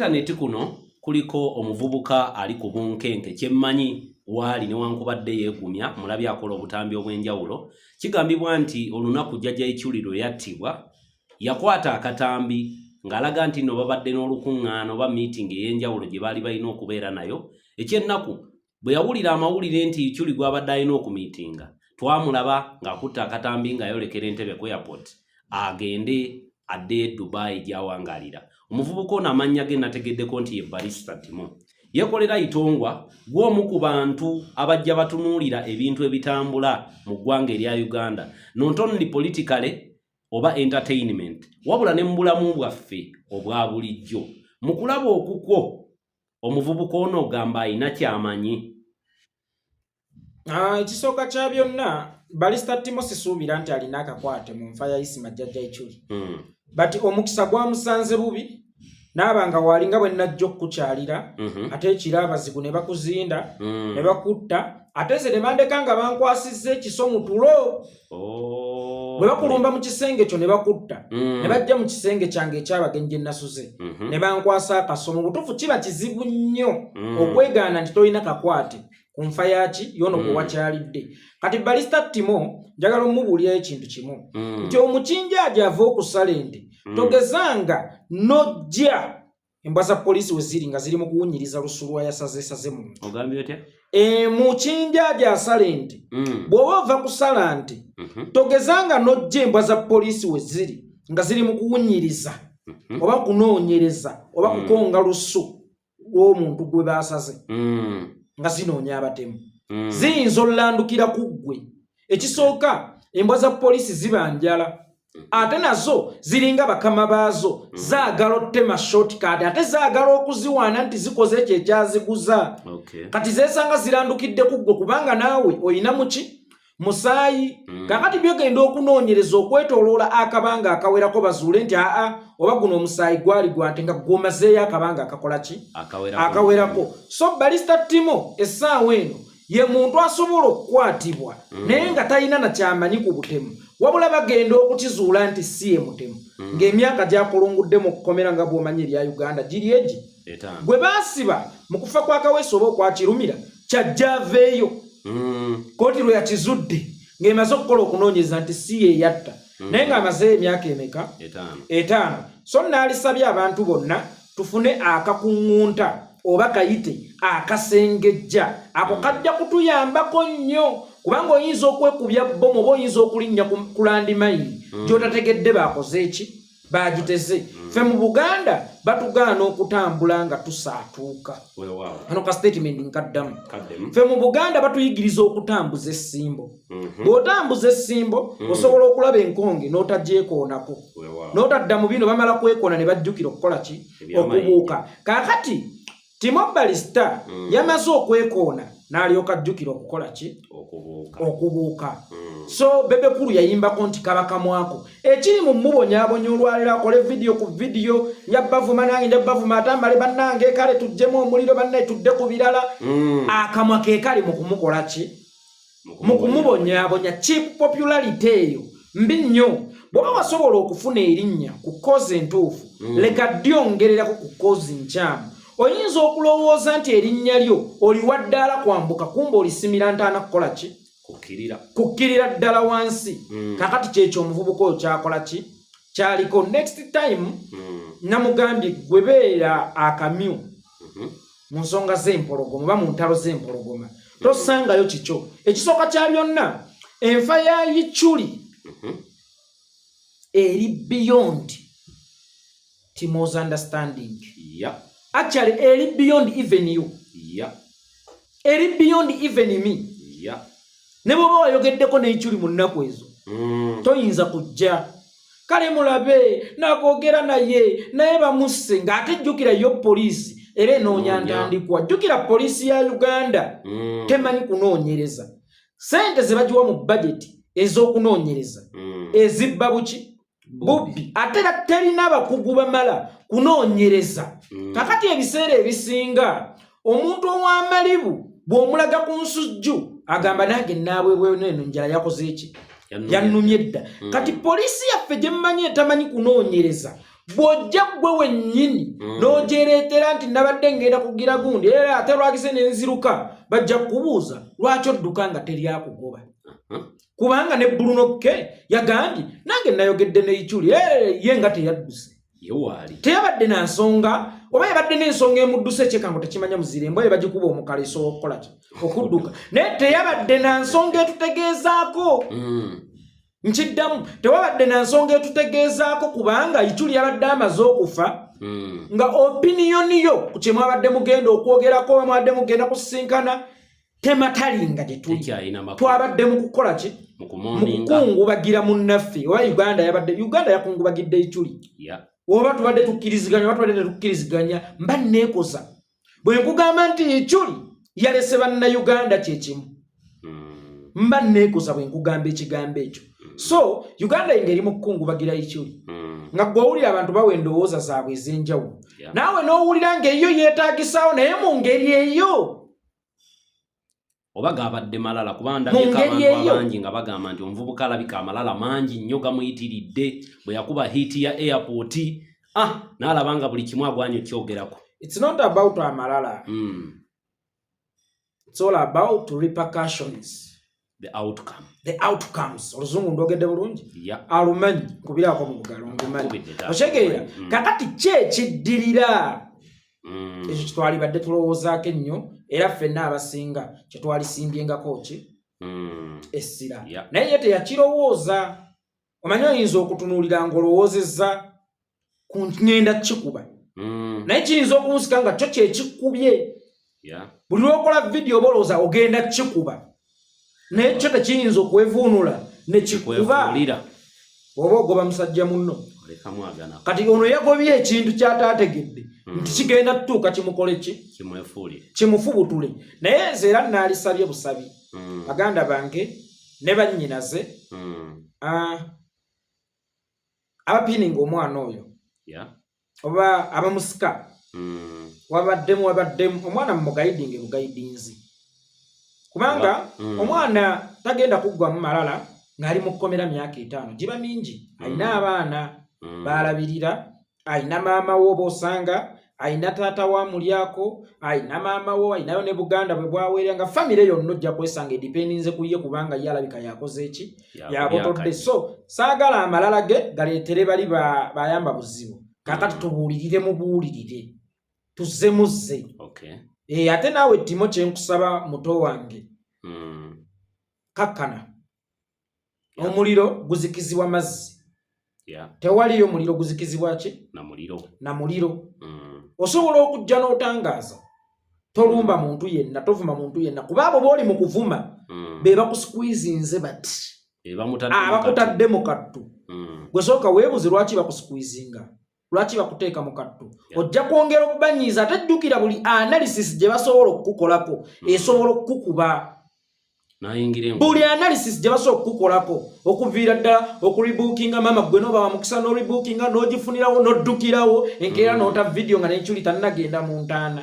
internet kuno kuliko omuvubuka ali ku bunkenke kyemmanyi wali newankubadde yeegumya mulabi akola obutambi obw'enjawulo kigambibwa nti olunaku jjajja Ichuli lwe yattibwa yakwata akatambi ng'alaga nti no babadde n'olukuŋŋaano oba meeting ey'enjawulo gye baali balina okubeera nayo ekyennaku bwe yawulira amawulire nti Ichuli gw'abadde alina okumiitinga twamulaba ng'akutta akatambi ng'ayolekera Entebbe ku airport agende adde Dubai gy'awangaalira. Omuvubuka ono amannya ge nategeddeko nti ye Barista Timo. Yekolera itongwa gw'omu ku bantu abajja batunuulira ebintu ebitambula mu ggwanga erya Uganda. Not only politically oba entertainment. Wabula ne mu bulamu bwaffe obwa bulijjo. Mu kulaba okukwo omuvubuka ono ogamba ayina kyamanyi. Ekisooka kya byonna Barista Timo sisuubira nti alina akakwate mu nfa ya Isimu jjajja Ichuli. Bati omukisa gwamusanze bubi n'abanga walinga bwe najja okukyalira ate ekira abazigu ne bakuzinda ne bakutta ate ze ne bandeka nga bankwasizza ekiso mu tulo bwe bakulumba mu kisenge kyo ne bakutta ne bajja mu kisenge kyange ekyabagenyi gye nasuze ne bankwasa akaso mu butuufu kiba kizibu nnyo okwegaana nti tolina kakwate ku nfa yaki yono gwe wakyalidde. Kati Barista Timo njagala omubuulirayo ekintu kimu nti omukinjaaji ava okusala ente togezanga nojja embwa za poliisi we ziri nga ziri mu kuwunyiriza lusulwa yasazeesaze muntu. Ogambye otya? Mukinjaaji asala ente bw'oba ova kusala nte togezanga nojja embwa za poliisi we ziri nga ziri mu kuwunyiriza oba kunoonyereza oba kukonga lusu lw'omuntu gwe baasaze nga zinoonya abatemu. Ziyinza olandukira ku ggwe. Ekisooka embwa za poliisi zibanjala ate nazo ziringa bakama baazo zaagala ottema shortcut ate zaagala okuziwaana nti zikoze ekyo ekyaziguza. Kati zeesanga zirandukidde ku ggwe kubanga naawe oyina muki musaayi. Kakati byogenda okunoonyereza okwetoloola akabanga akawerako bazuule nti oba guno omusaayi gwali gwate nga gwomazeeyo akabanga akakola ki akawerako. So Barista Timo essaawa eno ye muntu asobola okukwatibwa naye nga talina na kyamanyi ku butemu wabula bagenda okukizuula nti si ye mutemu ng'emyaka gyakulungudde mu kukomera nga bw'omanyi erya Uganda giri egi gwe baasiba mu kufa kwa Kaweesa oba okwakirumira kyajja aveeyo kooti lwe yakizudde ng'emaze okukola okunoonyeza nti si ye yatta naye ng'amaze emyaka emeka 5. So naalisabye abantu bonna tufune akakuŋŋunta oba kayite akasengejja ako kajja kutuyambako nnyo kubanga oyinza okwekubya bomu oba oyinza okulinnya ku landimayini gy'otategedde baakoze eki baagiteze. Ffe mu Buganda batugaana okutambula nga tusaatuuka. Ano ka statement nkaddamu. Ffe mu Buganda batuyigiriza okutambuza essimbo. Bw'otambuza essimbo osobola okulaba enkonge n'otagyekoonako n'otadda mu bino bamala kwekoona ne bajjukira okukola ki okubuuka. Kaakati Timo Barista yamaze okwekoona n'alyoka ajjukira okukola ki okubuuka. So bebekulu yayimbako nti kabaka mwako ekiri mu mubonyaabonya olwaliro akole video ku video yabavuma nange njabavuma atambale bannange kale tujjemu omuliro bannaye tudde ku birala akamwa ke kali mu kumukola ki mu kumubonyaabonya. Cheap popularity eyo mbi nnyo. Bw'oba wasobola okufuna erinnya ku kozi entuufu leka dyongererako ku kozi nkyamu. Oyinza okulowooza nti erinnya lyo oliwa ddala kwambuka kumba olisimira ntaana kukola ki kukkirira ddala wansi. Kakati kyekyo omuvubuka oyo kyakola ki kyaliko. Next time namugambye gwe beera akamyu mu nsonga z'empologoma oba mu ntalo z'empologoma tosangayo kikyo. Ekisooka kya byonna enfa ya Ichuli eri beyond Timo's understanding. Actually, eri beyond even you. Eri beyond even me. Ne bw'oba wayogeddeko ne Ichuli mu nnaku ezo toyinza kujja kale mulabe nakoogera naye bamusse ng'ate jjukira yo poliisi era enoonya ntandikwa. Jjukira poliisi ya Uganda temanyi kunoonyereza. Sente ze bagiwa mu budget ez'okunoonyereza ezibba buki bubbi ate era terina abakugu bamala kunoonyereza. Kakati ebiseera ebisinga omuntu ow'amalibu bw'omulaga ku nsujju agamba nange naabwe neno njala yakoze eki yannumye dda. Kati poliisi yaffe gye mmanyi etamanyi kunoonyereza bw'ojja gwe wennyini n'ogyereetera nti nabadde ngenda kugira gundi era ate lwakise n'enziruka bajja kubuuza lwaki odduka nga teryakugoba kubanga ne Brunoke yagambye nange nayogedde ne Ichuli ye nga teyadduse teyabadde na nsonga oba yabadde n'ensonga emudduse kyekango tekimanya muzirembo ye bagikuba omukale esobola okukola ki okudduka naye teyabadde na nsonga etutegeezaako nkiddamu tewabadde na nsonga etutegeezaako kubanga Ichuli yabadde amaze okufa nga opiniyoni yo ku kye mwabadde mugenda okwogerako oba mwabadde mugenda kusisinkana tematalinga gye tuli twabadde mu kukola ki mu kukungubagira munnaffe oba Uganda yakungubagidde Ichuli oba tubadde tukkiriziganya oba tubadde tetukkiriziganya mba neekosa bwe nkugamba nti Ichuli yalese bannayuganda kyekimu mba neekosa bwe nkugamba ekigambo ekyo so Uganda engeri mu kukungubagira Ichuli nga gw'owulira abantu bawa endowooza zaabwe ez'enjawulo naawe n'owulira ng'eyo yeetaagisaawo naye mu ngeri eyo oba gabadde malala kuba ndabyeko abantu abangi nga bagamba nti omuvubuka alabika amalala mangi nnyo gamuyitiridde bwe yakuba hiiti ya airport n'alaba nga buli kimu agwanye okyogerako. It's not about amalala. It's all about repercussions. The outcome. The outcomes. Oluzungu ndogedde bulungi? Alumanyi kubiraako mu bugalo ngumanyi. Oshegeera kakati kyekiddirira ekyo kitwalibadde tulowoozaako ennyo era ffenna abasinga kyetwalisimbyengako ki essira naye ye teyakirowooza omanyi oyinza okutunuulira ng'olowoozezza ku ngenda kikuba naye kiyinza okumusika nga kyo kyekikubye buli lwokola vidiyo oba olowooza ogenda kikuba naye kyo tekiyinza okwevuunula ne kikuba oba ogoba musajja munno kati ono yagobye ekintu kyataategedde nti kigenda tutuuka kimukole ki kimufubutule naye nze era naalisabye busabi baganda bange ne bannyinaze abapininga omwana oyo oba abamusika wabaddemu omwana mumugayidinge bugayidinzi kubanga omwana tagenda kuggwamu malala ng'ali mu kkomera myaka 5 giba mingi alina abaana balabirira alina maama wo bosanga alina taata wa mulyako alina maama wo alinayo ne Buganda bwe bwaweerera nga famire yonna ojja kwesanga edipendinze ku ye kubanga ye alabika yakoze eki yabotodde so saagala amalala ge galeetere bali bayamba buzibu kakati tubuulirire mubuulirire tuzze muzze ate naawe Timo kyenkusaba muto wange kakkana omuliro guzikizibwa mazzi tewaliyo muliro guzikizibwa ki na muliro osobola okujja n'otangaaza tolumba muntu yenna tovuma muntu yenna kuba abo booli mu kuvuma be bakusqueezinze bati abakutadde mu kattu gwe sooka weebuze lwaki bakusqueezinga lwaki bakuteeka mu kattu ojja kwongera okubanyiiza ate jjukira buli analysis gye basobola okukukolako esobola okukukuba buli analysis gye basobola okukukolako okuviira ddala okuribookinga maama gwe n'oba wamukisa n'oribookinga n'ogifunirawo n'oddukirawo enkeera n'ota vidiyo nga n'Ichuli tannagenda mu ntaana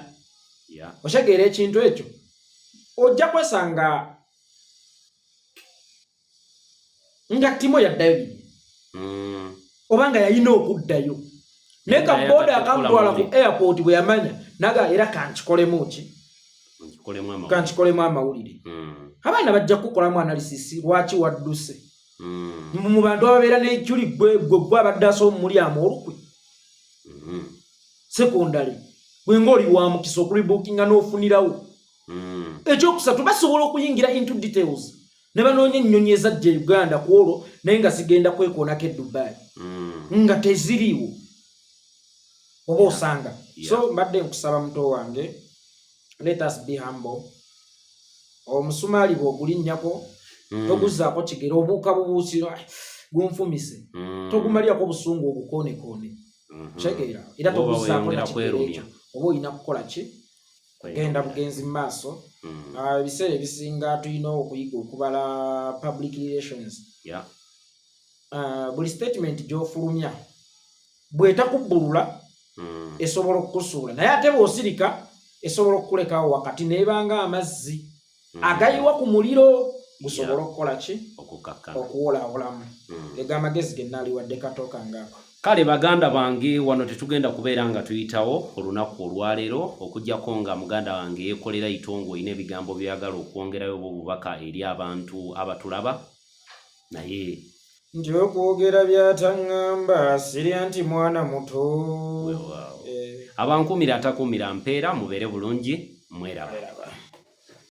oshegeera ekintu ekyo ojja kwesanga nga Timo yaddayo bibi obanga yalina okuddayo naye kabooda akantwala ku airport bwe yamanya naga era kankikolemu ki kankikolemu amawulire abaana bajja kukolamu analysis lwaki wadduse mu bantu ababeera n'Ichuli gwe abadde asoma mulyamu olukwe sekondale gwe ng'oli wa mukisa okuribookinga n'ofunirawo ekyokusatu basobola okuyingira into details ne banoonya ennyonyi ezajja Uganda ku olwo naye nga zigenda kwekoonako e Dubai nga teziriiwo oba osanga so mbadde nkusaba muto wange let us be humble omusumaali bw'ogulinnyako toguzzaako kigero obuuka bubuusiro gunfumise togumalirako busungu obukoonekone kyegeera era toguzzaako nakigero ekyo oba olina kukola ki genda bugenzi mu maaso ebiseera ebisinga tulina okuyiga okubala public relations buli statement gy'ofulumya bw'etakubbulula esobola okukusuula naye ate bw'osirika esobola okukulekawo wakati neebanga amazzi agayiwa ku muliro gusobola okukola ki okuwolaawolamu ega amagezi ge nnaaliwadde katooka ngaako Kale baganda bange wano tetugenda kubeera nga tuyitawo olunaku olwaleero okujjako nga muganda wange Yekolera itongo ine ebigambo byagala okwongerayo obubaka eri abantu abatulaba naye nti okwogera byataŋŋamba sirya nti mwana muto abankumira atakumira mpeera mubeere bulungi mweraba